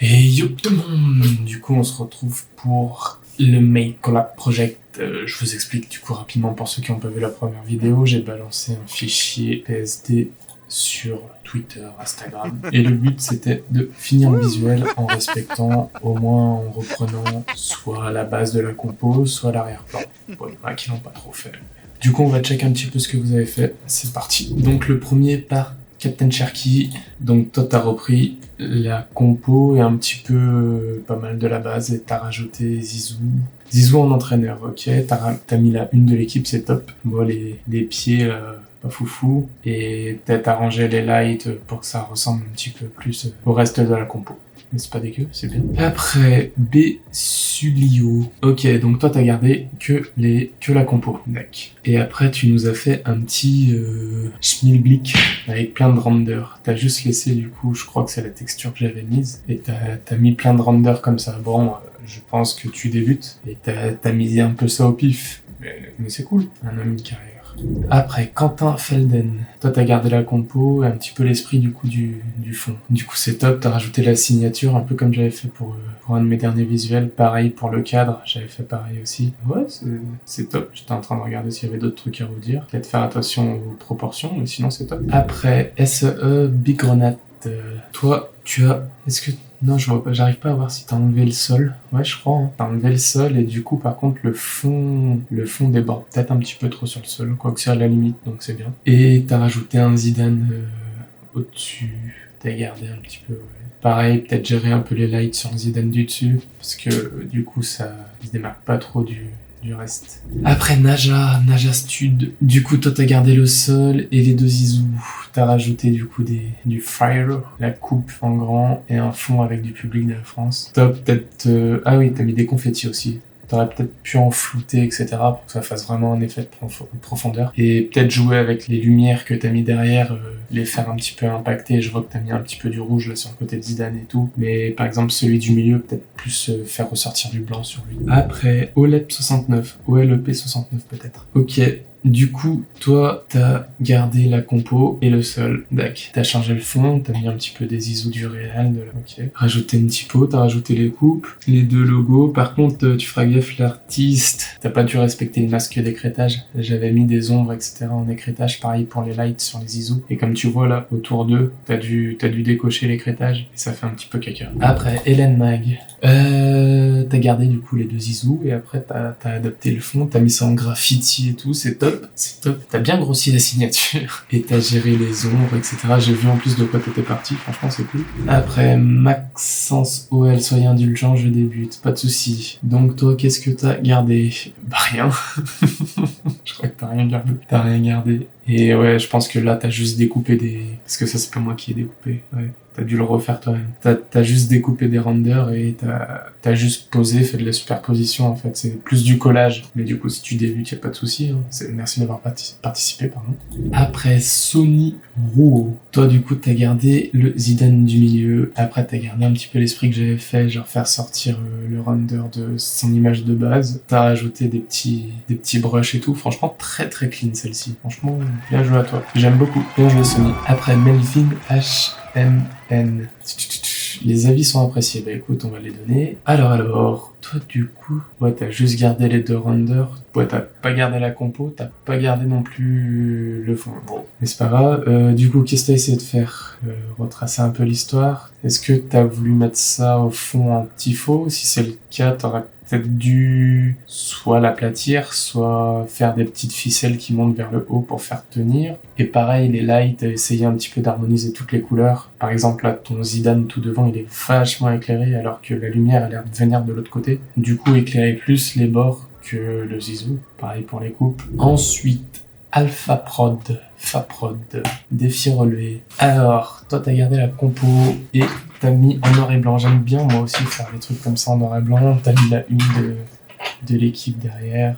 Et yo tout le monde, du coup on se retrouve pour le Make Collab Project. Je vous explique du coup rapidement pour ceux qui n'ont pas vu la première vidéo, j'ai balancé un fichier PSD sur Twitter, Instagram. Et le but c'était de finir le visuel en respectant, au moins en reprenant soit la base de la compo, soit l'arrière-plan. Bon, il y en a qui l'ont pas trop fait. Du coup on va checker un petit peu ce que vous avez fait, c'est parti. Donc le premier par Captain Cherky, donc toi t'as repris la compo et un petit peu pas mal de la base et t'as rajouté Zizou en entraîneur, ok, t'as mis la une de l'équipe, c'est top. Bon, les pieds, pas foufou, et t'as arrangé les lights pour que ça ressemble un petit peu plus au reste de la compo. Mais c'est pas dégueu, c'est bien. Après, Sulio. Ok, donc toi t'as gardé que la compo. D'accord. Et après tu nous as fait un petit schmilblick avec plein de renders. T'as juste laissé du coup, je crois que c'est la texture que j'avais mise, et t'as mis plein de renders comme ça. Bon, je pense que tu débutes, et t'as mis un peu ça au pif. Mais c'est cool, un homme de carrière. Après, Quentin Felden. Toi, t'as gardé la compo et un petit peu l'esprit du coup du fond. Du coup, c'est top, t'as rajouté la signature, un peu comme j'avais fait pour un de mes derniers visuels. Pareil pour le cadre, j'avais fait pareil aussi. Ouais, c'est top. J'étais en train de regarder s'il y avait d'autres trucs à vous dire. Peut-être faire attention aux proportions, mais sinon c'est top. Après, SE Big Grenade. Toi, tu as... Est-ce que... Non, je vois pas, j'arrive pas à voir si t'as enlevé le sol. Ouais, je crois, hein. T'as enlevé le sol et du coup, par contre, le fond déborde peut-être un petit peu trop sur le sol, quoique c'est à la limite, donc c'est bien. Et t'as rajouté un Zidane au-dessus. T'as gardé un petit peu, ouais. Pareil, peut-être gérer un peu les lights sur le Zidane du dessus, parce que du coup, ça se démarque pas trop du reste. Après Naja Stud. Du coup, toi, t'as gardé le sol et les deux Zizou. T'as rajouté du coup du fire, la coupe en grand et un fond avec du public de la France. Top, peut-être... Ah oui, t'as mis des confettis aussi. T'aurais peut-être pu en flouter, etc. pour que ça fasse vraiment un effet de profondeur. Et peut-être jouer avec les lumières que t'as mis derrière, les faire un petit peu impacter. Je vois que t'as mis un petit peu du rouge là sur le côté de Zidane et tout. Mais par exemple, celui du milieu, peut-être plus faire ressortir du blanc sur lui. Après, OLEP69, OLEP69 peut-être. Ok. Du coup, toi, t'as gardé la compo et le sol. D'accord. T'as changé le fond, t'as mis un petit peu des ISO du réel, ok. Rajouté une typo, t'as rajouté les coupes, les deux logos. Par contre, tu feras gaffe, l'artiste, t'as pas dû respecter le masque d'écrêtage. J'avais mis des ombres, etc. en écrêtage, pareil pour les lights sur les ISO. Et comme tu vois là, autour d'eux, t'as dû décocher l'écrêtage et ça fait un petit peu caca. Après, Hélène Mag. T'as gardé du coup les deux ISO et après t'as adapté le fond, t'as mis ça en graffiti et tout, c'est top. C'est top. T'as bien grossi la signature et t'as géré les ombres, etc. J'ai vu en plus de quoi t'étais parti, franchement c'est cool. Après, Maxence OL, soyez indulgent, je débute, pas de soucis. Donc toi, qu'est-ce que t'as gardé? Bah rien. Je crois que t'as rien gardé. T'as rien gardé. Et ouais, je pense que là, t'as juste découpé des... Parce que ça, c'est pas moi qui ai découpé. Ouais. T'as dû le refaire toi-même. T'as juste découpé des renders et t'as juste posé, fait de la superposition, en fait. C'est plus du collage. Mais du coup, si tu débutes, y a pas de souci. Hein. Merci d'avoir participé, pardon. Après, Sony Rouault. Toi, du coup, t'as gardé le Zidane du milieu. Après, t'as gardé un petit peu l'esprit que j'avais fait, genre faire sortir le render de son image de base. T'as rajouté des petits brushes et tout. Franchement, très très clean celle-ci. Franchement, bien joué à toi. J'aime beaucoup. Bien joué, Sony. Après, Melvin HMN. Les avis sont appréciés. Bah écoute, on va les donner. Alors, toi du coup, ouais, t'as juste gardé les deux renders. Ouais, t'as pas gardé la compo, t'as pas gardé non plus le fond. Bon, mais c'est pas grave. Du coup, qu'est-ce que t'as essayé de faire? Retracer un peu l'histoire. Est-ce que t'as voulu mettre ça au fond en petit faux? Si c'est le cas, t'aurais peut-être dû soit l'aplatir, soit faire des petites ficelles qui montent vers le haut pour faire tenir. Et pareil, les lights, essayer un petit peu d'harmoniser toutes les couleurs. Par exemple, là, ton Zidane tout devant, il est vachement éclairé alors que la lumière a l'air de venir de l'autre côté. Du coup, éclairer plus les bords que le Zizou. Pareil pour les coupes. Ensuite, Faprod, défi relevé. Alors, toi t'as gardé la compo et t'as mis en noir et blanc. J'aime bien moi aussi faire des trucs comme ça en noir et blanc. T'as mis la une de l'équipe derrière.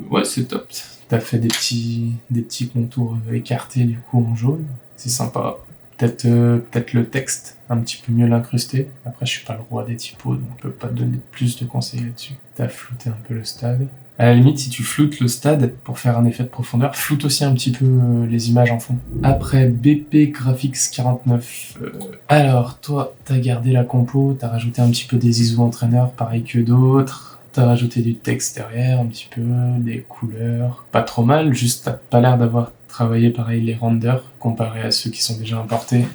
Ouais, c'est top. T'as fait des petits contours écartés du coup en jaune. C'est sympa. Peut-être le texte, un petit peu mieux l'incruster. Après, je suis pas le roi des typos, donc je peux pas te donner plus de conseils là-dessus. T'as flouté un peu le stade. À la limite, si tu floutes le stade pour faire un effet de profondeur, floute aussi un petit peu les images en fond. Après, BP Graphics 49. Alors, toi, t'as gardé la compo, t'as rajouté un petit peu des ISO entraîneurs, pareil que d'autres. T'as rajouté du texte derrière, un petit peu, des couleurs. Pas trop mal, juste t'as pas l'air d'avoir travaillé pareil les renders, comparé à ceux qui sont déjà importés.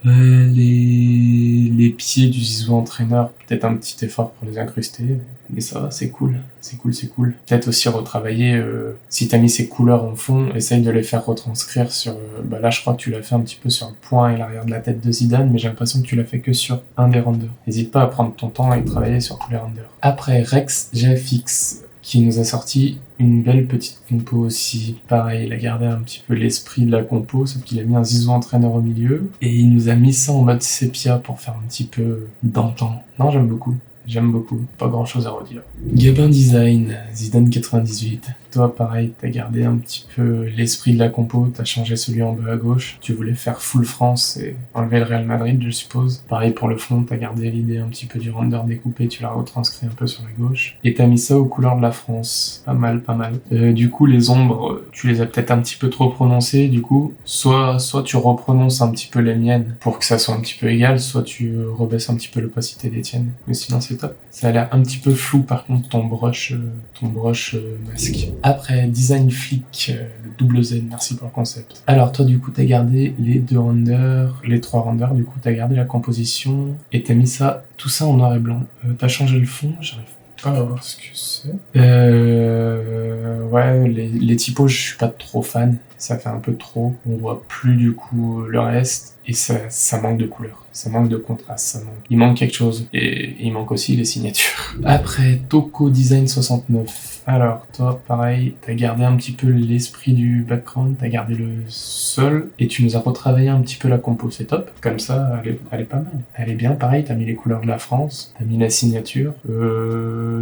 Les pieds du ISO entraîneur, peut-être un petit effort pour les incruster, mais ça va, c'est cool. Peut-être aussi retravailler, si t'as mis ces couleurs en fond, essaye de les faire retranscrire sur, là je crois que tu l'as fait un petit peu sur le poing et l'arrière de la tête de Zidane, mais j'ai l'impression que tu l'as fait que sur un des renders. N'hésite pas à prendre ton temps et travailler sur tous les renders. Après, Rex GFX, qui nous a sorti une belle petite compo aussi. Pareil, il a gardé un petit peu l'esprit de la compo, sauf qu'il a mis un ISO entraîneur au milieu, et il nous a mis ça en mode sépia pour faire un petit peu d'antan. Non, j'aime beaucoup, pas grand chose à redire. Gabin Design, Zidane 98. Toi, pareil, t'as gardé un petit peu l'esprit de la compo, t'as changé celui en bas à gauche. Tu voulais faire full France et enlever le Real Madrid, je suppose. Pareil pour le fond, t'as gardé l'idée un petit peu du render découpé, tu l'as retranscrit un peu sur la gauche. Et t'as mis ça aux couleurs de la France. Pas mal. Du coup, les ombres, tu les as peut-être un petit peu trop prononcées, du coup. Soit tu reprononces un petit peu les miennes pour que ça soit un petit peu égal, soit tu rebaisses un petit peu l'opacité des tiennes. Mais sinon, c'est top. Ça a l'air un petit peu flou, par contre, ton brush masque. Après, Design Flick, le double Z, merci pour le concept. Alors toi, du coup, t'as gardé les trois renders, du coup, t'as gardé la composition, et t'as mis tout ça en noir et blanc. T'as changé le fond, j'arrive pas à voir ce que c'est. Ouais, les typos, je suis pas trop fan, ça fait un peu trop. On voit plus, du coup, le reste, et ça manque de couleur. Ça manque de contraste, il manque quelque chose. Et il manque aussi les signatures. Après, Toko Design 69. Alors, toi, pareil, t'as gardé un petit peu l'esprit du background, t'as gardé le sol, et tu nous as retravaillé un petit peu la compo, c'est top. Comme ça, elle est pas mal. Elle est bien, pareil, t'as mis les couleurs de la France, t'as mis la signature.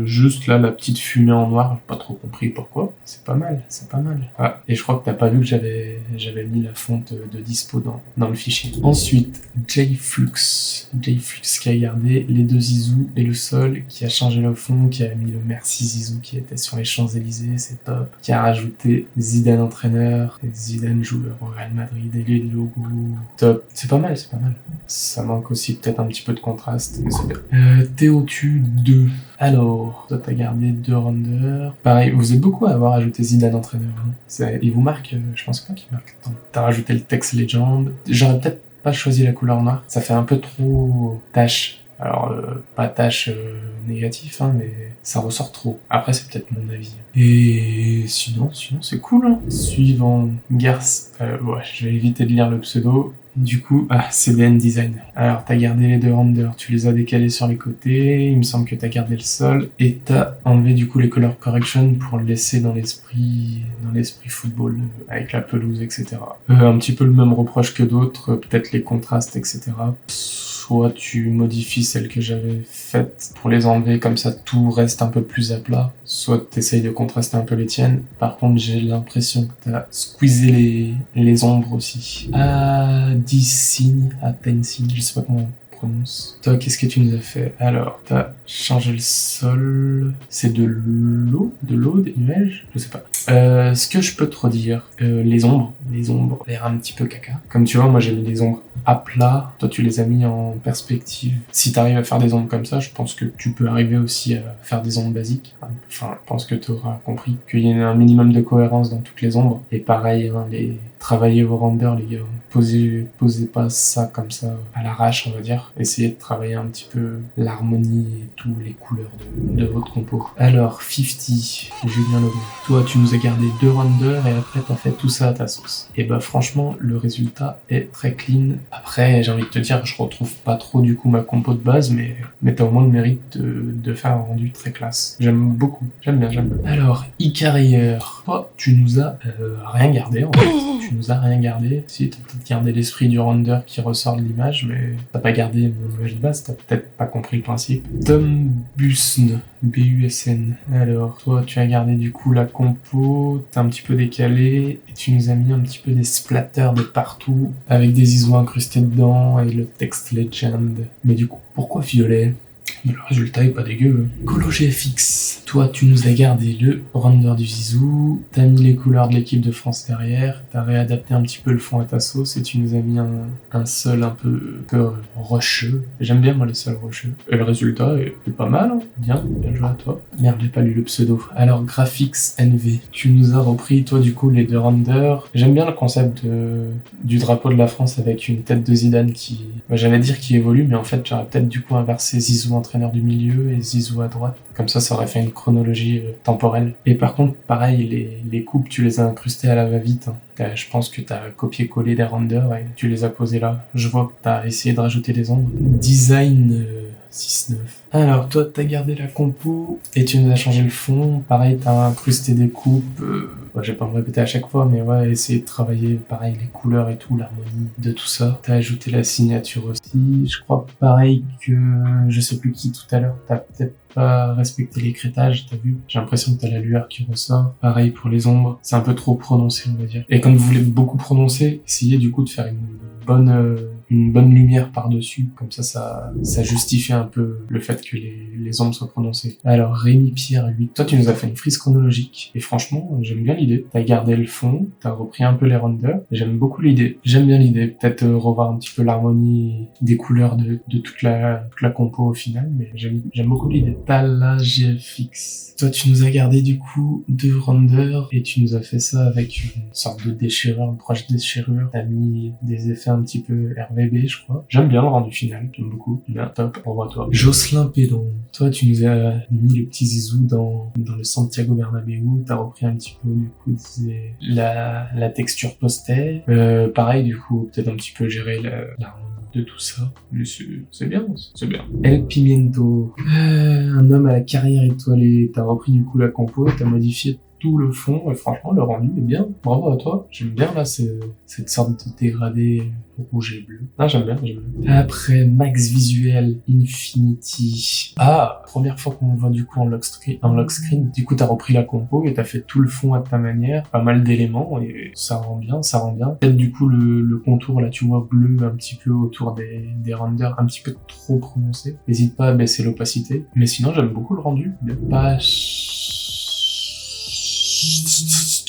Juste là, la petite fumée en noir, j'ai pas trop compris pourquoi. C'est pas mal. Ah, et je crois que t'as pas vu que j'avais mis la fonte de dispo dans le fichier. Ensuite, JFlux qui a gardé les deux Zizou et le sol, qui a changé le fond, qui a mis le Merci Zizou qui était sur les Champs-Élysées, c'est top. Qui a rajouté Zidane entraîneur, Zidane joueur au Real Madrid et les logos. Top. C'est pas mal. Ça manque aussi peut-être un petit peu de contraste, mais c'est bien. Théotu 2. Alors, toi t'as gardé 2 renders. Pareil, vous êtes beaucoup à avoir ajouté Zidane entraîneur. Hein. Il vous marque, je pense pas qu'il marque tant. T'as rajouté le texte Legend. J'aurais peut-être pas choisi la couleur noire. Ça fait un peu trop tache. Alors, pas tache négatif, hein, mais ça ressort trop. Après, c'est peut-être mon avis. Et sinon, c'est cool. Hein. Suivant, Garce. Je vais éviter de lire le pseudo. Du coup, CDN Design. Alors, t'as gardé les 2 renders, tu les as décalés sur les côtés, il me semble que t'as gardé le sol, et t'as enlevé du coup les color correction pour le laisser dans l'esprit football, avec la pelouse, etc. Un petit peu le même reproche que d'autres, peut-être les contrastes, etc. Soit tu modifies celle que j'avais faite pour les enlever, comme ça tout reste un peu plus à plat, soit t'essayes de contraster un peu les tiennes. Par contre, j'ai l'impression que t'as squeezé les ombres aussi. À 10 signes, à 10 signes, je sais pas comment on prononce. Toi, qu'est-ce que tu nous as fait? Alors, t'as changé le sol, c'est de l'eau, des nuages, je sais pas. Ce que je peux te redire, les ombres, l'air un petit peu caca. Comme tu vois, moi j'ai mis des ombres à plat, toi tu les as mis en perspective. Si t'arrives à faire des ombres comme ça, je pense que tu peux arriver aussi à faire des ombres basiques. Enfin, je pense que t'auras compris qu'il y a un minimum de cohérence dans toutes les ombres. Et pareil, hein, travaillez vos renders, les gars. Posez pas ça comme ça à l'arrache, on va dire. Essayez de travailler un petit peu l'harmonie et toutes les couleurs de votre compo. Alors, 50, Julien Lomé. Toi, tu nous as gardé 2 renders et après t'as fait tout ça à ta sauce. Et franchement, le résultat est très clean. Après, j'ai envie de te dire, je retrouve pas trop du coup ma compo de base, mais t'as au moins le mérite de faire un rendu très classe. J'aime beaucoup. J'aime bien. Alors, Icarrier. Toi, tu nous as rien gardé en fait. Tu nous as rien gardé. Si, t'as peut-être gardé l'esprit du render qui ressort de l'image, mais t'as pas gardé mon image de base, t'as peut-être pas compris le principe. Tom Busn, B-U-S-N. Alors, toi, tu as gardé du coup la compo, t'as un petit peu décalé, et tu nous as mis un petit peu des splatters de partout, avec des ISO incrustés dedans et le texte Legend. Mais du coup, pourquoi violet? Mais le résultat est pas dégueu. ColoGFX. Toi, tu nous as gardé le render du Zizou, t'as mis les couleurs de l'équipe de France derrière, t'as réadapté un petit peu le fond à ta sauce et tu nous as mis un sol un peu rocheux. J'aime bien moi les sols rocheux. Et le résultat est pas mal, hein. Bien joué à toi. Merde, j'ai pas lu le pseudo. Alors, Graphics NV. Tu nous as repris, toi, du coup, les deux renders. J'aime bien le concept du drapeau de la France avec une tête de Zidane qui... j'allais dire qui évolue, mais en fait, j'aurais peut-être du coup inversé Zizou entraîneur du milieu et Zizou à droite. Comme ça aurait fait une chronologie temporelle. Et par contre, pareil, les coupes, tu les as incrustées à la va-vite. Hein. Je pense que t'as copié-collé des renders et tu les as posés là. Je vois que t'as essayé de rajouter des ombres. Design 6-9. Alors, toi, t'as gardé la compo et tu nous as changé le fond. Pareil, t'as incrusté des coupes. Je vais pas me répéter à chaque fois, mais ouais, essayer de travailler, pareil, les couleurs et tout, l'harmonie de tout ça. T'as ajouté la signature aussi. Je crois pareil que je sais plus qui tout à l'heure. T'as peut-être pas respecté l'écrétage, t'as vu? J'ai l'impression que t'as la lueur qui ressort. Pareil pour les ombres. C'est un peu trop prononcé, on va dire. Et comme vous voulez beaucoup prononcer, essayez du coup de faire une bonne lumière par-dessus. Comme ça justifie un peu le fait que les ombres soient prononcées. Alors, Rémi Pierre 8. Toi, tu nous as fait une frise chronologique. Et franchement, j'aime bien l'idée. T'as gardé le fond, t'as repris un peu les renders. J'aime beaucoup l'idée. J'aime bien l'idée. Peut-être revoir un petit peu l'harmonie des couleurs de toute la compo au final, mais j'aime beaucoup l'idée. T'as la GFX. Toi, tu nous as gardé du coup deux renders et tu nous as fait ça avec une sorte de déchirure, une proche déchirure. T'as mis des effets un petit peu RVB, je crois. J'aime bien le rendu final, j'aime beaucoup. Bien, top, au revoir à toi. Jocelyn Pédon. Toi, tu nous as mis le petit Zizou dans le Santiago Bernabéu. T'as repris un petit peu, du coup, la texture poster. Pareil, du coup, peut-être un petit peu gérer l'harmonie de tout ça. Mais c'est bien, c'est bien. El Pimiento. Un homme à la carrière étoilée. T'as repris, du coup, la compo, t'as modifié tout le fond, et franchement, le rendu est bien. Bravo à toi. J'aime bien, là, cette sorte de dégradé rouge et bleu. Ah, j'aime bien. Après, Max Visuel Infinity. Ah, première fois qu'on voit du coup en lock screen. Du coup, t'as repris la compo et t'as fait tout le fond à ta manière. Pas mal d'éléments et ça rend bien. Peut-être du coup le contour, là, tu vois, bleu un petit peu autour des renders, un petit peu trop prononcé. N'hésite pas à baisser l'opacité. Mais sinon, j'aime beaucoup le rendu. Page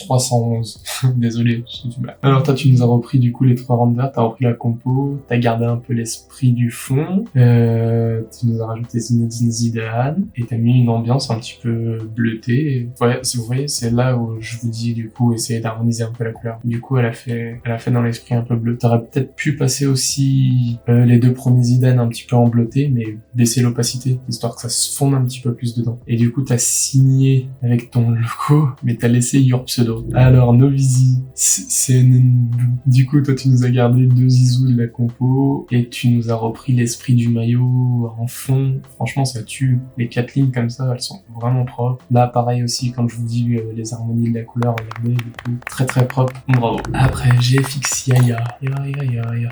311. Désolé, j'ai du mal. Alors toi, tu nous as repris du coup les trois renders, t'as repris la compo, t'as gardé un peu l'esprit du fond, tu nous as rajouté Zinedine Zidane, et t'as mis une ambiance un petit peu bleutée. Ouais, si vous voyez, c'est là où je vous dis du coup, essayez d'harmoniser un peu la couleur. Du coup, elle a fait dans l'esprit un peu bleu. T'aurais peut-être pu passer aussi les deux premiers Zidane un petit peu en bleuté, mais baisser l'opacité, histoire que ça se fonde un petit peu plus dedans. Et du coup, t'as signé avec ton logo, mais t'as laissé Your Pseudo. Alors, Novizi, CNN. Du coup, toi, tu nous as gardé deux Zizou de la compo, et tu nous as repris l'esprit du maillot en fond. Franchement, ça tue. Les 4 lignes comme ça, elles sont vraiment propres. Là, pareil aussi, quand je vous dis les harmonies de la couleur, regardez, du coup, très très propre. Bravo. Après, GFX Yaya.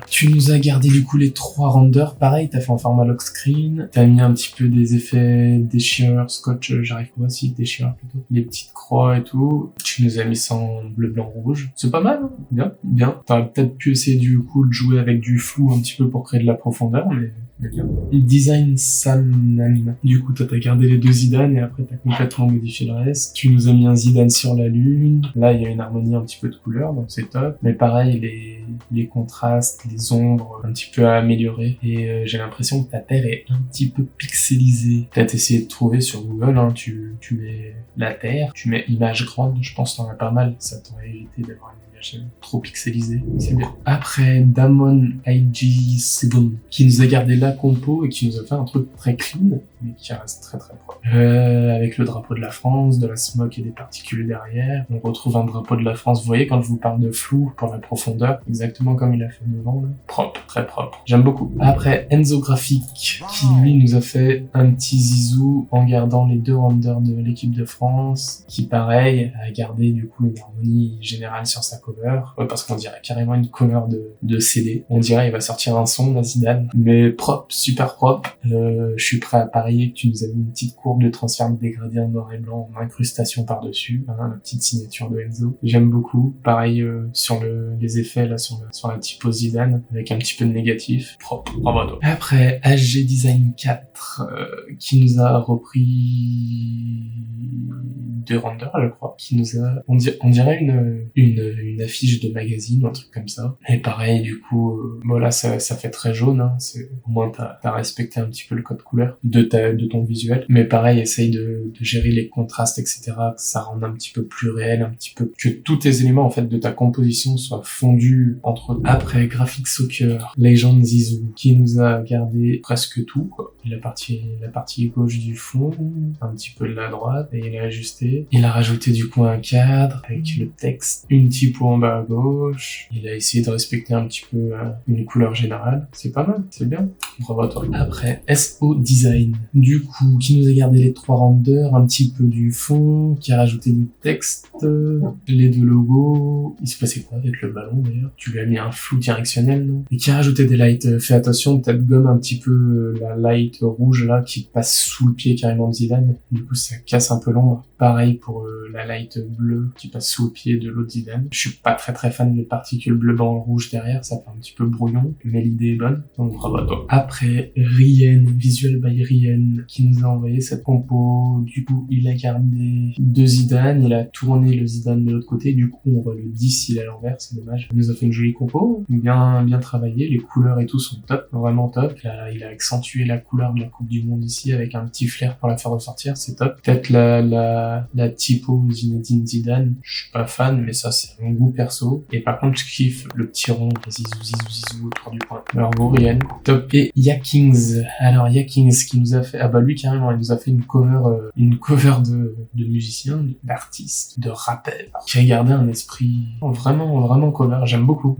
Tu nous as gardé du coup les 3 renders. Pareil, t'as fait en format lock screen. T'as mis un petit peu des effets déchireurs, scotch, j'arrive pas aussi, déchireurs plutôt. Les petites croix et tout. Tu nous as mis ça en bleu, blanc, rouge. C'est pas mal, hein. Bien. T'aurais peut-être pu essayer du coup de jouer avec du flou un petit peu pour créer de la profondeur, mais bien. Design Sanan. Du coup, toi, t'as gardé les deux Zidane et après, t'as complètement modifié le reste. Tu nous as mis un Zidane sur la lune. Là, il y a une harmonie un petit peu de couleur, donc c'est top. Mais pareil, les contrastes, les ombres, un petit peu à améliorer. Et j'ai l'impression que ta terre est un petit peu pixelisée. Peut-être essayer de trouver sur Google, hein, tu mets la terre, tu mets image grande, je pense que t'en as pas mal. Ça t'aurait évité d'avoir une trop pixelisé, c'est bien. Après, Damon IG7 qui nous a gardé la compo et qui nous a fait un truc très clean, mais qui reste très très propre. Avec le drapeau de la France, de la smoke et des particules derrière. On retrouve un drapeau de la France. Vous voyez, quand je vous parle de flou pour la profondeur, exactement comme il a fait devant, là. Propre, très propre. J'aime beaucoup. Après, Enzo Graphic, qui lui nous a fait un petit zizou en gardant les deux renders de l'équipe de France, qui pareil, a gardé du coup une harmonie générale sur sa copie. cover, parce qu'on dirait carrément une cover de CD. On dirait il va sortir un son, Zidane, mais propre, super propre. Je suis prêt à parier que tu nous as mis une petite courbe de transfert de dégradé en noir et blanc, en incrustation par-dessus, hein, la petite signature de Enzo. J'aime beaucoup. Pareil sur les effets là sur la typo Zidane, avec un petit peu de négatif. Propre, bravo à toi. Après, HG Design 4, qui nous a repris deux renders, je crois, qui nous a, on dirait une affiche de magazine ou un truc comme ça. Et pareil, du coup, bon là, ça fait très jaune, hein, au moins t'as respecté un petit peu le code couleur de ton visuel. Mais pareil, essaye de gérer les contrastes, etc., que ça rende un petit peu plus réel, un petit peu, que tous tes éléments, en fait, de ta composition soient fondus entre eux. Après, Graphic Soccer, Legend Zizou, qui nous a gardé presque tout, quoi. La partie gauche du fond, un petit peu de la droite, et il a ajusté. Il a rajouté du coup un cadre avec le texte, une typo en bas à gauche. Il a essayé de respecter un petit peu une couleur générale. C'est pas mal, c'est bien. Bravo à toi. Après, SO Design, du coup, qui nous a gardé les trois renders, un petit peu du fond, qui a rajouté du texte, les deux logos. Il se passait quoi avec le ballon d'ailleurs? Tu lui as mis un flou directionnel, non? Et qui a rajouté des lights. Fais attention, peut-être gomme un petit peu la light rouge là qui passe sous le pied carrément de Zidane. Du coup, ça casse un peu l'ombre. Pareil pour la light bleue qui passe sous le pied de l'autre Zidane. Je suis pas très fan des particules bleu, blanc, rouge derrière, ça fait un petit peu brouillon, mais l'idée est bonne, donc bravo à toi. Après, Rien, Visual by Rien, qui nous a envoyé cette compo. Du coup, il a gardé deux Zidane, il a tourné le Zidane de l'autre côté, du coup on voit le 10 il est à l'envers, c'est dommage. Il nous a fait une jolie compo, bien travaillé, les couleurs et tout sont top, vraiment top. Là, il a accentué la couleur de la Coupe du Monde ici avec un petit flair pour la faire ressortir, c'est top. Peut-être la typo Zinedine Zidane, je suis pas fan, mais ça c'est mon goût perso. Et par contre, je kiffe le petit rond, zizou autour du point. Alors, Rien, top. Et Yakings. Alors, Yakings qui nous a fait, lui carrément, il nous a fait une cover de musicien, d'artiste, de rappeur, qui a gardé un esprit vraiment cover. J'aime beaucoup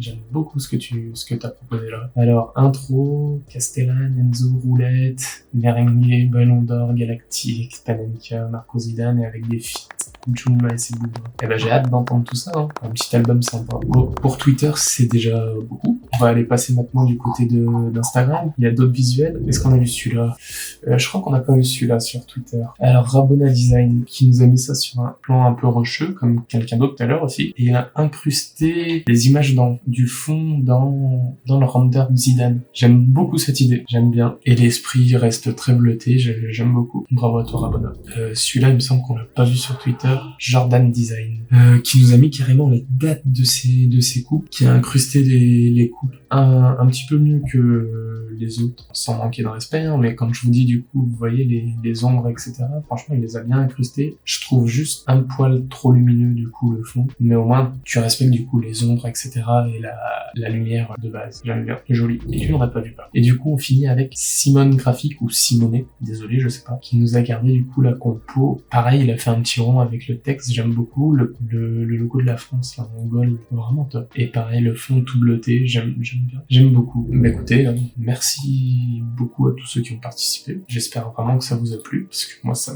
ce que t'as proposé là. Alors, intro, Castellan, Enzo, Roulette, Merengue, Ballon d'Or, Galactique, Panenka, Marco Zidane, et avec des feats. Juma et ses boubons. Eh ben, j'ai hâte d'entendre tout ça, hein. Un petit album sympa. Bon, pour Twitter, c'est déjà beaucoup. On va aller passer maintenant du côté d'Instagram. Il y a d'autres visuels. Est-ce qu'on a vu celui-là? Je crois qu'on n'a pas vu celui-là sur Twitter. Alors, Rabona Design, qui nous a mis ça sur un plan un peu rocheux, comme quelqu'un d'autre tout à l'heure aussi. Et il a incrusté les images du fond dans le render de Zidane. J'aime beaucoup cette idée. J'aime bien. Et l'esprit reste très bleuté. J'aime beaucoup. Bravo à toi, Rabona. Celui-là, il me semble qu'on l'a pas vu sur Twitter. Jordan Design, qui nous a mis carrément les dates de ses coupes, qui a incrusté les coupes un petit peu mieux que les autres, sans manquer de respect, hein, mais comme je vous dis, du coup, vous voyez les ombres, etc. Franchement, il les a bien incrustés. Je trouve juste un poil trop lumineux, du coup, le fond, mais au moins, tu respectes, du coup, les ombres, etc. et la lumière de base. J'aime bien, c'est joli. Et tu n'aurais pas vu pas. Et du coup, on finit avec Simone Graphique, ou Simonet, désolé, je sais pas, qui nous a gardé, du coup, la compo. Pareil, il a fait un petit rond avec le texte, j'aime beaucoup. Le logo de la France, là, en gold, vraiment top. Et pareil, le fond tout bleuté, j'aime bien. J'aime beaucoup. Bah écoutez, merci beaucoup à tous ceux qui ont participé. J'espère vraiment que ça vous a plu, parce que moi, ça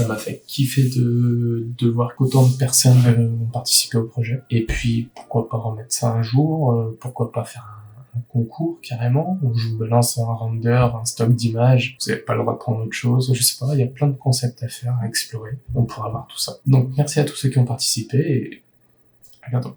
m'a fait kiffer de voir qu'autant de personnes ont participé au projet. Et puis, pourquoi pas remettre ça un jour, pourquoi pas faire un concours carrément, où je vous balance un render, un stock d'images, vous n'avez pas le droit de prendre autre chose, je sais pas, il y a plein de concepts à faire, à explorer, on pourra voir tout ça. Donc merci à tous ceux qui ont participé et à bientôt.